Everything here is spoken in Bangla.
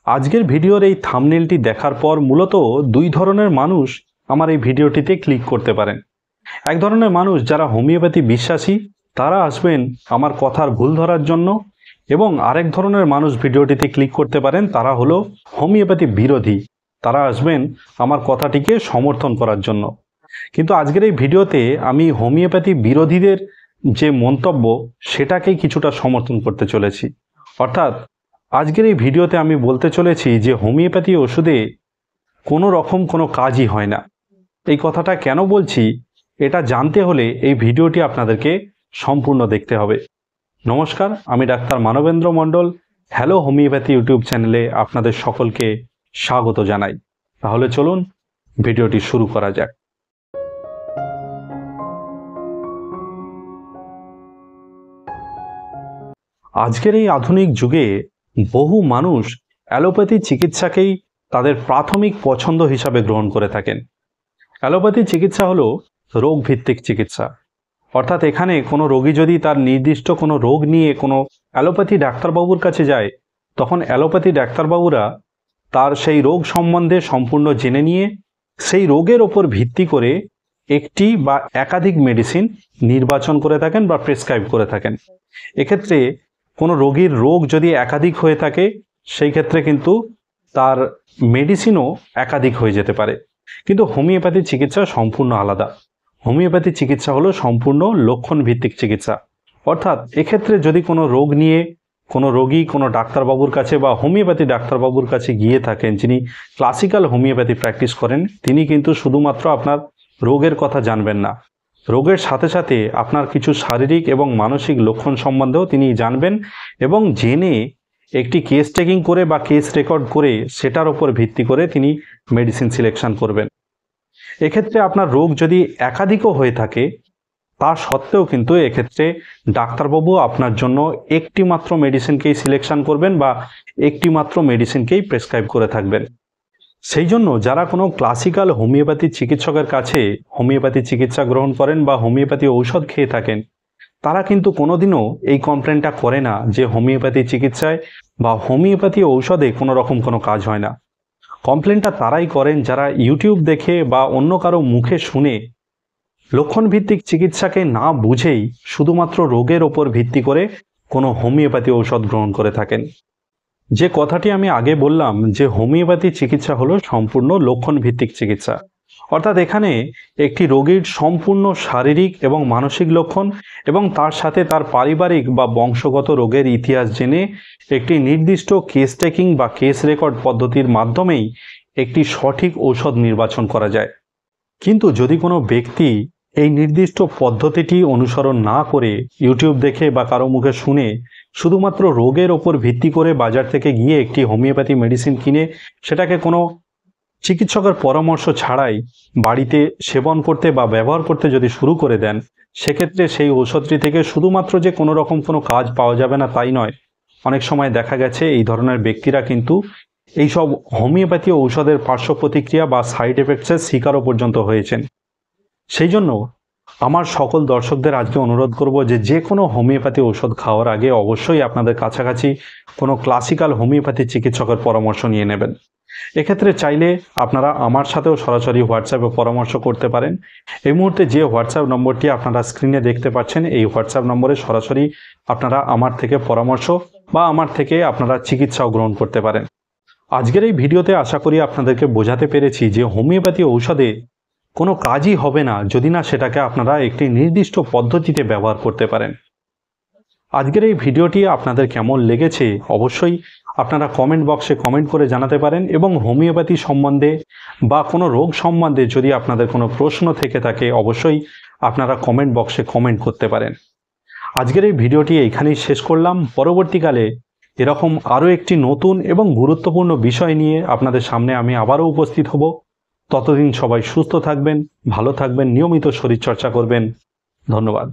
আজকের ভিডিওর এই থাম্বনেলটি দেখার পর মূলত দুই ধরনের মানুষ আমার এই ভিডিওটিতে ক্লিক করতে পারেন। এক ধরনের মানুষ যারা হোমিওপ্যাথি বিশ্বাসী, তারা আসবেন আমার কথার ভুল ধরার জন্য, এবং আরেক ধরনের মানুষ ভিডিওটিতে ক্লিক করতে পারেন, তারা হলো হোমিওপ্যাথি বিরোধী। তারা আসবেন আমার কথাটিকে সমর্থন করার জন্য। কিন্তু আজকের এই ভিডিওতে আমি হোমিওপ্যাথি বিরোধীদের যে মন্তব্য সেটাকেই কিছুটা সমর্থন করতে চলেছি। অর্থাৎ আজকের এই ভিডিওতে আমি বলতে চলেছি যে হোমিওপ্যাথি ওষুধে কোনো রকম কোনো কাজই হয় না। এই কথাটা কেন বলছি এটা জানতে হলে এই ভিডিওটি আপনাদেরকে সম্পূর্ণ দেখতে হবে। নমস্কার, আমি ডাক্তার মানবেন্দ্র মণ্ডল। হ্যালো হোমিওপ্যাথি ইউটিউব চ্যানেলে আপনাদের সকলকে স্বাগত জানাই। তাহলে চলুন ভিডিওটি শুরু করা যাক। আজকের এই আধুনিক যুগে বহু মানুষ অ্যালোপ্যাথি চিকিৎসাকেই তাদের প্রাথমিক পছন্দ হিসাবে গ্রহণ করে থাকেন। অ্যালোপ্যাথি চিকিৎসা হলো রোগভিত্তিক চিকিৎসা। অর্থাৎ এখানে কোনো রোগী যদি তার নির্দিষ্ট কোনো রোগ নিয়ে কোনো অ্যালোপ্যাথি ডাক্তারবাবুর কাছে যায়, তখন অ্যালোপ্যাথি ডাক্তারবাবুরা তার সেই রোগ সম্বন্ধে সম্পূর্ণ জেনে নিয়ে সেই রোগের ওপর ভিত্তি করে একটি বা একাধিক মেডিসিন নির্বাচন করে থাকেন বা প্রেসক্রাইব করে থাকেন। এক্ষেত্রে কোনো রোগীর রোগ যদি একাধিক হয়ে থাকে, সেই ক্ষেত্রে কিন্তু তার মেডিসিনও একাধিক হয়ে যেতে পারে। কিন্তু হোমিওপ্যাথি চিকিৎসা সম্পূর্ণ আলাদা। হোমিওপ্যাথি চিকিৎসা হলো সম্পূর্ণ লক্ষণ ভিত্তিক চিকিৎসা। অর্থাৎ এক্ষেত্রে যদি কোনো রোগ নিয়ে কোনো রোগী কোনো ডাক্তারবাবুর কাছে বা হোমিওপ্যাথি ডাক্তারবাবুর কাছে গিয়ে থাকেন, যিনি ক্লাসিক্যাল হোমিওপ্যাথি প্র্যাকটিস করেন, তিনি কিন্তু শুধুমাত্র আপনার রোগের কথা জানবেন না, রোগের সাথে সাথে আপনার কিছু শারীরিক এবং মানসিক লক্ষণ সম্বন্ধেও তিনি জানবেন, এবং জেনে একটি কেস টেকিং করে বা কেস রেকর্ড করে সেটার ওপর ভিত্তি করে তিনি মেডিসিন সিলেকশন করবেন। এক্ষেত্রে আপনার রোগ যদি একাধিকও হয়ে থাকে, তা সত্ত্বেও কিন্তু এক্ষেত্রে ডাক্তারবাবু আপনার জন্য একটি মাত্র মেডিসিনকেই সিলেকশন করবেন বা একটি মাত্র মেডিসিনকেই প্রেসক্রাইব করে থাকবেন। সেই জন্য যারা কোনো ক্লাসিক্যাল হোমিওপ্যাথি চিকিৎসকের কাছে হোমিওপ্যাথি চিকিৎসা গ্রহণ করেন বা হোমিওপ্যাথি ঔষধ খেয়ে থাকেন, তারা কিন্তু কোনোদিনও এই কমপ্লেনটা করে না যে হোমিওপ্যাথি চিকিৎসায় বা হোমিওপ্যাথি ঔষধে কোনো রকম কোনো কাজ হয় না। কমপ্লেনটা তারাই করেন যারা ইউটিউব দেখে বা অন্য কারো মুখে শুনে লক্ষণভিত্তিক চিকিৎসাকে না বুঝেই শুধুমাত্র রোগের ওপর ভিত্তি করে কোনো হোমিওপ্যাথি ঔষধ গ্রহণ করে থাকেন। যে কথাটি আমি আগে বললাম যে হোমিওপ্যাথি চিকিৎসা হলো সম্পূর্ণ লক্ষণভিত্তিক চিকিৎসা। অর্থাৎ এখানে একটি রোগীর সম্পূর্ণ শারীরিক এবং মানসিক লক্ষণ এবং তার সাথে তার পারিবারিক বা বংশগত রোগের ইতিহাস জেনে একটি নির্দিষ্ট কেস টেকিং বা কেস রেকর্ড পদ্ধতির মাধ্যমেই একটি সঠিক ঔষধ নির্বাচন করা যায়। কিন্তু যদি কোনো ব্যক্তি এই নির্দিষ্ট পদ্ধতিটি অনুসরণ না করে ইউটিউব দেখে বা কারো মুখে শুনে শুধুমাত্র রোগের ওপর ভিত্তি করে বাজার থেকে গিয়ে একটি হোমিওপ্যাথি মেডিসিন কিনে সেটাকে কোনো চিকিৎসকের পরামর্শ ছাড়াই বাড়িতে সেবন করতে বা ব্যবহার করতে যদি শুরু করে দেন, সেক্ষেত্রে সেই ঔষধটি থেকে শুধুমাত্র যে কোনো রকম কোনো কাজ পাওয়া যাবে না তাই নয়, অনেক সময় দেখা গেছে এই ধরনের ব্যক্তিরা কিন্তু এইসব হোমিওপ্যাথি ঔষধের পার্শ্ব প্রতিক্রিয়া বা সাইড এফেক্টসের শিকারও পর্যন্ত হয়েছেন। সেই জন্য আমার সকল দর্শকদের আজকে অনুরোধ করব যে কোনো হোমিওপ্যাথি ঔষধ খাওয়ার আগে অবশ্যই আপনাদের কাছাকাছি কোনো ক্লাসিক্যাল হোমিওপ্যাথি চিকিৎসকের পরামর্শ নিয়ে নেবেন। এক্ষেত্রে চাইলে আপনারা আমার সাথেও সরাসরি হোয়াটসঅ্যাপে পরামর্শ করতে পারেন। এই মুহূর্তে যে হোয়াটসঅ্যাপ নম্বরটি আপনারা স্ক্রিনে দেখতে পাচ্ছেন, এই হোয়াটসঅ্যাপ নম্বরে সরাসরি আপনারা আমার থেকে পরামর্শ বা আমার থেকে আপনারা চিকিৎসাও গ্রহণ করতে পারেন। আজকের এই ভিডিওতে আশা করি আপনাদেরকে বোঝাতে পেরেছি যে হোমিওপ্যাথি ঔষধে কোনো কাজই হবে না যদি না সেটাকে আপনারা একটি নির্দিষ্ট পদ্ধতিতে ব্যবহার করতে পারেন। আজকের এই ভিডিওটি আপনাদের কেমন লেগেছে অবশ্যই আপনারা কমেন্ট বক্সে কমেন্ট করে জানাতে পারেন, এবং হোমিওপ্যাথি সম্বন্ধে বা কোনো রোগ সম্বন্ধে যদি আপনাদের কোনো প্রশ্ন থেকে থাকে অবশ্যই আপনারা কমেন্ট বক্সে কমেন্ট করতে পারেন। আজকের এই ভিডিওটি এইখানেই শেষ করলাম। পরবর্তীকালে এরকম আরও একটি নতুন এবং গুরুত্বপূর্ণ বিষয় নিয়ে আপনাদের সামনে আমি আবারও উপস্থিত হব। ততদিন সবাই সুস্থ থাকবেন, ভালো থাকবেন, নিয়মিত শরীরচর্চা করবেন। ধন্যবাদ।